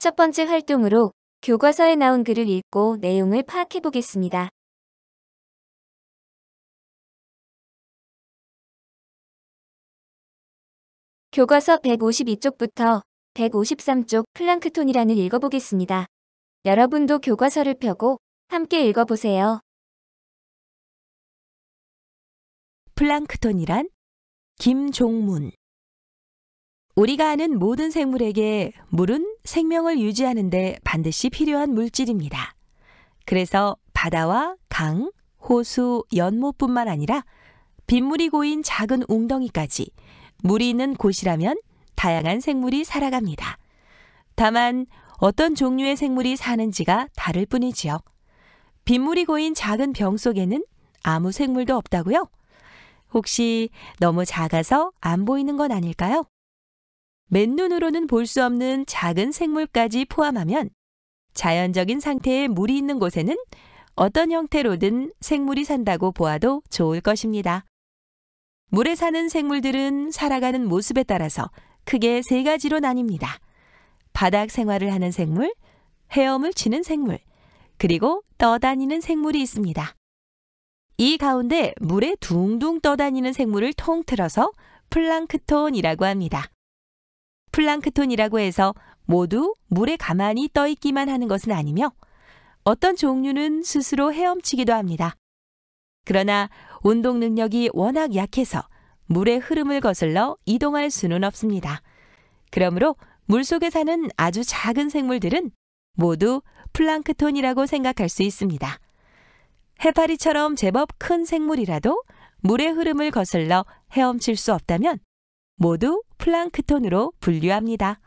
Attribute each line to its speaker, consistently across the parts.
Speaker 1: 첫 번째 활동으로 교과서에 나온 글을 읽고 내용을 파악해 보겠습니다. 교과서 152쪽부터 153쪽 플랑크톤이란을 읽어보겠습니다. 여러분도 교과서를 펴고 함께 읽어보세요.
Speaker 2: 플랑크톤이란 김종문. 우리가 아는 모든 생물에게 물은 생명을 유지하는 데 반드시 필요한 물질입니다. 그래서 바다와 강, 호수, 연못뿐만 아니라 빗물이 고인 작은 웅덩이까지 물이 있는 곳이라면 다양한 생물이 살아갑니다. 다만 어떤 종류의 생물이 사는지가 다를 뿐이지요. 빗물이 고인 작은 병 속에는 아무 생물도 없다고요? 혹시 너무 작아서 안 보이는 건 아닐까요? 맨눈으로는 볼 수 없는 작은 생물까지 포함하면 자연적인 상태의 물이 있는 곳에는 어떤 형태로든 생물이 산다고 보아도 좋을 것입니다. 물에 사는 생물들은 살아가는 모습에 따라서 크게 세 가지로 나뉩니다. 바닥 생활을 하는 생물, 헤엄을 치는 생물, 그리고 떠다니는 생물이 있습니다. 이 가운데 물에 둥둥 떠다니는 생물을 통틀어서 플랑크톤이라고 합니다. 플랑크톤이라고 해서 모두 물에 가만히 떠 있기만 하는 것은 아니며 어떤 종류는 스스로 헤엄치기도 합니다. 그러나 운동 능력이 워낙 약해서 물의 흐름을 거슬러 이동할 수는 없습니다. 그러므로 물속에 사는 아주 작은 생물들은 모두 플랑크톤이라고 생각할 수 있습니다. 해파리처럼 제법 큰 생물이라도 물의 흐름을 거슬러 헤엄칠 수 없다면 모두 플랑크톤으로 분류합니다.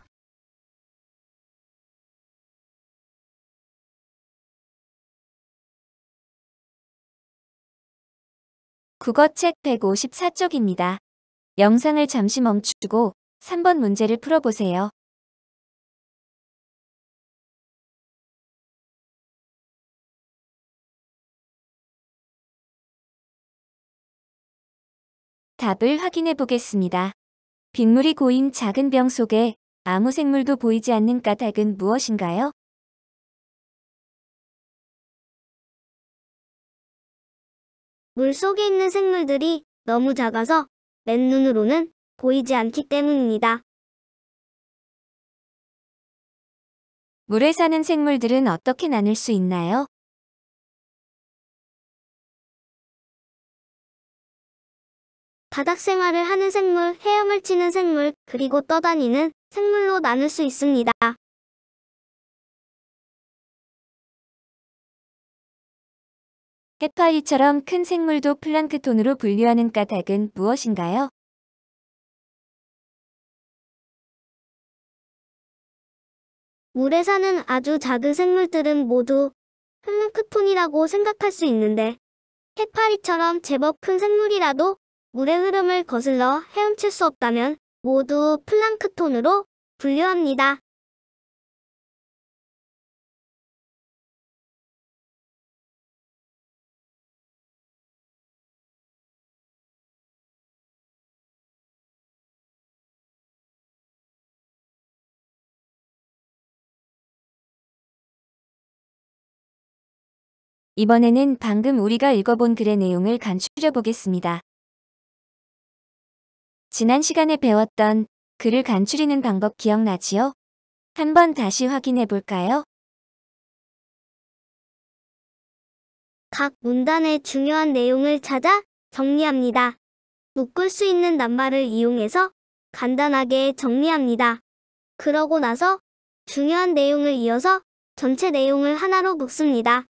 Speaker 1: 국어책 154쪽입니다. 영상을 잠시 멈추고 3번 문제를 풀어보세요. 답을 확인해 보겠습니다. 빗물이 고인 작은 병 속에 아무 생물도 보이지 않는 까닭은 무엇인가요?
Speaker 3: 물 속에 있는 생물들이 너무 작아서 맨눈으로는 보이지 않기 때문입니다.
Speaker 1: 물에 사는 생물들은 어떻게 나눌 수 있나요?
Speaker 3: 바닥 생활을 하는 생물, 헤엄을 치는 생물, 그리고 떠다니는 생물로 나눌 수 있습니다.
Speaker 1: 해파리처럼 큰 생물도 플랑크톤으로 분류하는 까닭은 무엇인가요?
Speaker 3: 물에 사는 아주 작은 생물들은 모두 플랑크톤이라고 생각할 수 있는데 해파리처럼 제법 큰 생물이라도 물의 흐름을 거슬러 헤엄칠 수 없다면 모두 플랑크톤으로 분류합니다.
Speaker 1: 이번에는 방금 우리가 읽어본 글의 내용을 간추려 보겠습니다. 지난 시간에 배웠던 글을 간추리는 방법 기억나지요? 한번 다시 확인해 볼까요?
Speaker 3: 각 문단의 중요한 내용을 찾아 정리합니다. 묶을 수 있는 낱말을 이용해서 간단하게 정리합니다. 그러고 나서 중요한 내용을 이어서 전체 내용을 하나로 묶습니다.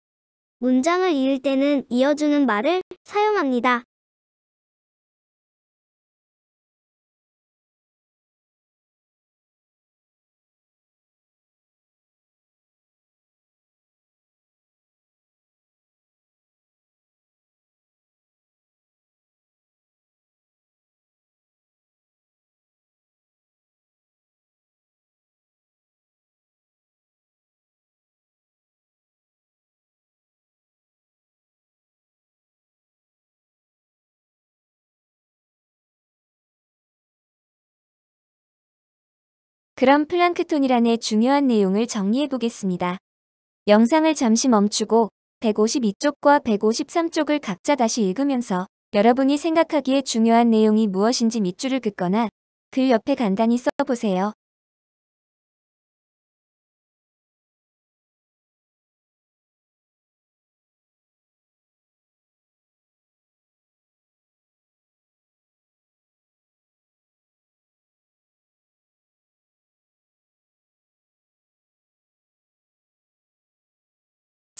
Speaker 3: 문장을 이을 때는 이어주는 말을 사용합니다.
Speaker 1: 그럼 플랑크톤이란의 중요한 내용을 정리해 보겠습니다. 영상을 잠시 멈추고 152쪽과 153쪽을 각자 다시 읽으면서 여러분이 생각하기에 중요한 내용이 무엇인지 밑줄을 긋거나 글 옆에 간단히 써보세요.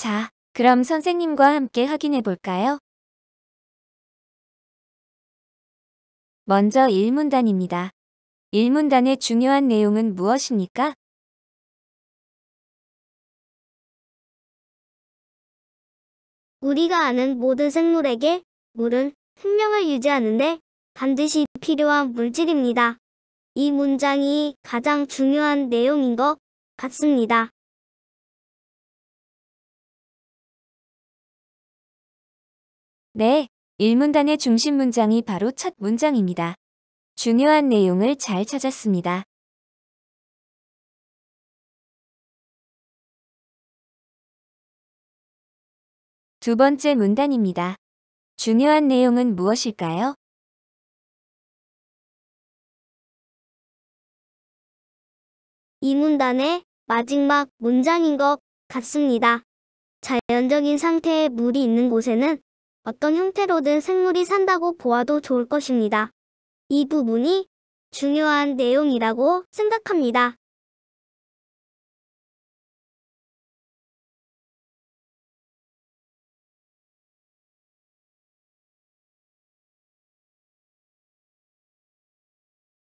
Speaker 1: 자, 그럼 선생님과 함께 확인해 볼까요? 먼저 1문단입니다. 1문단의 중요한 내용은 무엇입니까?
Speaker 3: 우리가 아는 모든 생물에게 물은 생명을 유지하는데 반드시 필요한 물질입니다. 이 문장이 가장 중요한 내용인 것 같습니다.
Speaker 1: 네, 1문단의 중심 문장이 바로 첫 문장입니다. 중요한 내용을 잘 찾았습니다. 두 번째 문단입니다. 중요한 내용은 무엇일까요?
Speaker 3: 이 문단의 마지막 문장인 것 같습니다. 자연적인 상태에 물이 있는 곳에는 어떤 형태로든 생물이 산다고 보아도 좋을 것입니다. 이 부분이 중요한 내용이라고 생각합니다.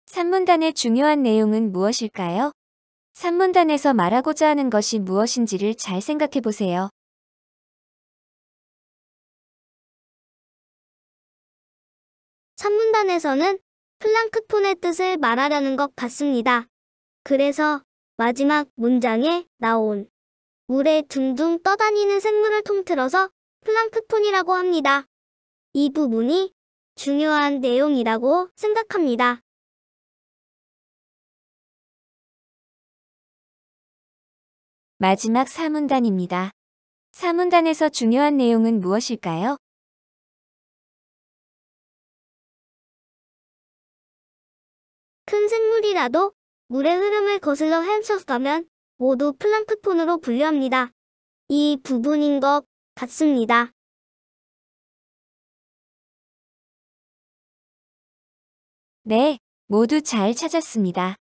Speaker 1: 산문단의 중요한 내용은 무엇일까요? 산문단에서 말하고자 하는 것이 무엇인지를 잘 생각해 보세요.
Speaker 3: 산문단에서는 플랑크톤의 뜻을 말하려는 것 같습니다. 그래서 마지막 문장에 나온 물에 둥둥 떠다니는 생물을 통틀어서 플랑크톤이라고 합니다. 이 부분이 중요한 내용이라고 생각합니다.
Speaker 1: 마지막 4문단입니다. 4문단에서 중요한 내용은 무엇일까요?
Speaker 3: 큰 생물이라도 물의 흐름을 거슬러 헤엄쳐가면 모두 플랑크톤으로 분류합니다. 이 부분인 것 같습니다.
Speaker 1: 네, 모두 잘 찾았습니다.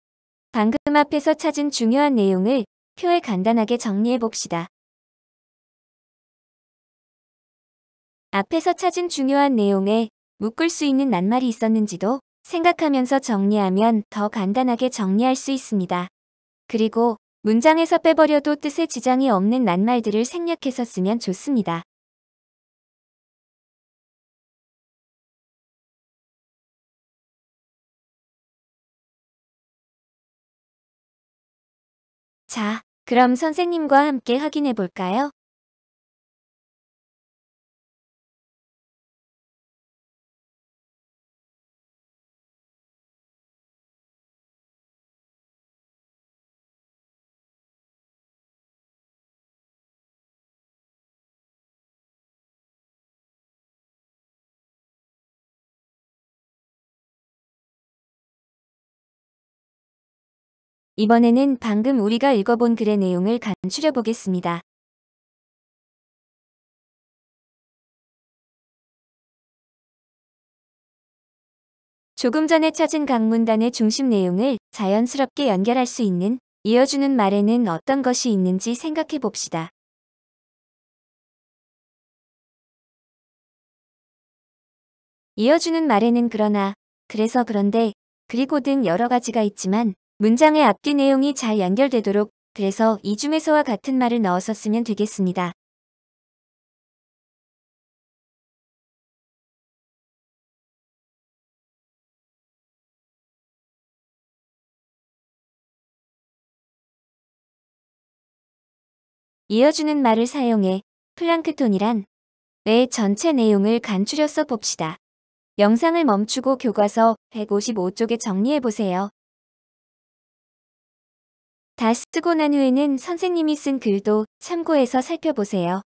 Speaker 1: 방금 앞에서 찾은 중요한 내용을 표에 간단하게 정리해 봅시다. 앞에서 찾은 중요한 내용에 묶을 수 있는 낱말이 있었는지도 생각하면서 정리하면 더 간단하게 정리할 수 있습니다. 그리고 문장에서 빼버려도 뜻에 지장이 없는 낱말들을 생략해서 쓰면 좋습니다. 자, 그럼 선생님과 함께 확인해 볼까요? 이번에는 방금 우리가 읽어본 글의 내용을 간추려 보겠습니다. 조금 전에 찾은 각 문단의 중심 내용을 자연스럽게 연결할 수 있는 이어주는 말에는 어떤 것이 있는지 생각해 봅시다. 이어주는 말에는 그러나, 그래서 그런데, 그리고 등 여러 가지가 있지만 문장의 앞뒤 내용이 잘 연결되도록 그래서 이 중에서와 같은 말을 넣어서 쓰면 되겠습니다. 이어주는 말을 사용해 플랑크톤이란 의 전체 내용을 간추려 써 봅시다. 영상을 멈추고 교과서 155쪽에 정리해 보세요. 다 쓰고 난 후에는 선생님이 쓴 글도 참고해서 살펴보세요.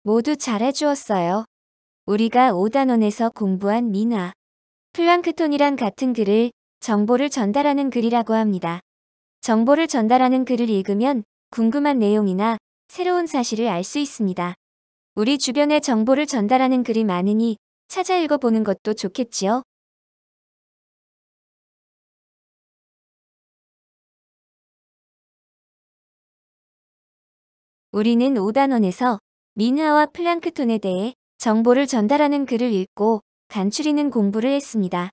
Speaker 1: 모두 잘해주었어요. 우리가 5단원에서 공부한 민화. 플랑크톤이란 같은 글을 정보를 전달하는 글이라고 합니다. 정보를 전달하는 글을 읽으면 궁금한 내용이나 새로운 사실을 알 수 있습니다. 우리 주변에 정보를 전달하는 글이 많으니 찾아 읽어보는 것도 좋겠지요? 우리는 5단원에서 민화와 플랑크톤에 대해 정보를 전달하는 글을 읽고 간추리는 공부를 했습니다.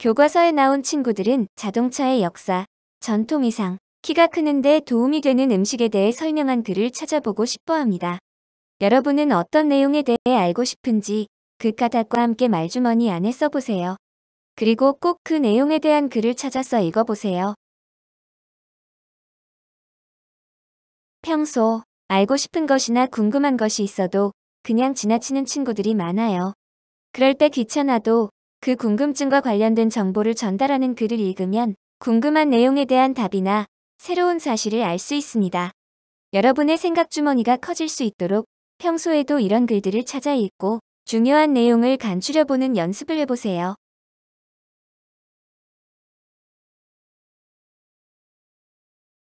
Speaker 1: 교과서에 나온 친구들은 자동차의 역사, 전통 이상, 키가 크는데 도움이 되는 음식에 대해 설명한 글을 찾아보고 싶어 합니다. 여러분은 어떤 내용에 대해 알고 싶은지 그 카드과 함께 말주머니 안에 써보세요. 그리고 꼭 그 내용에 대한 글을 찾아서 읽어보세요. 평소 알고 싶은 것이나 궁금한 것이 있어도 그냥 지나치는 친구들이 많아요. 그럴 때 귀찮아도 그 궁금증과 관련된 정보를 전달하는 글을 읽으면 궁금한 내용에 대한 답이나 새로운 사실을 알 수 있습니다. 여러분의 생각 주머니가 커질 수 있도록 평소에도 이런 글들을 찾아 읽고 중요한 내용을 간추려보는 연습을 해보세요.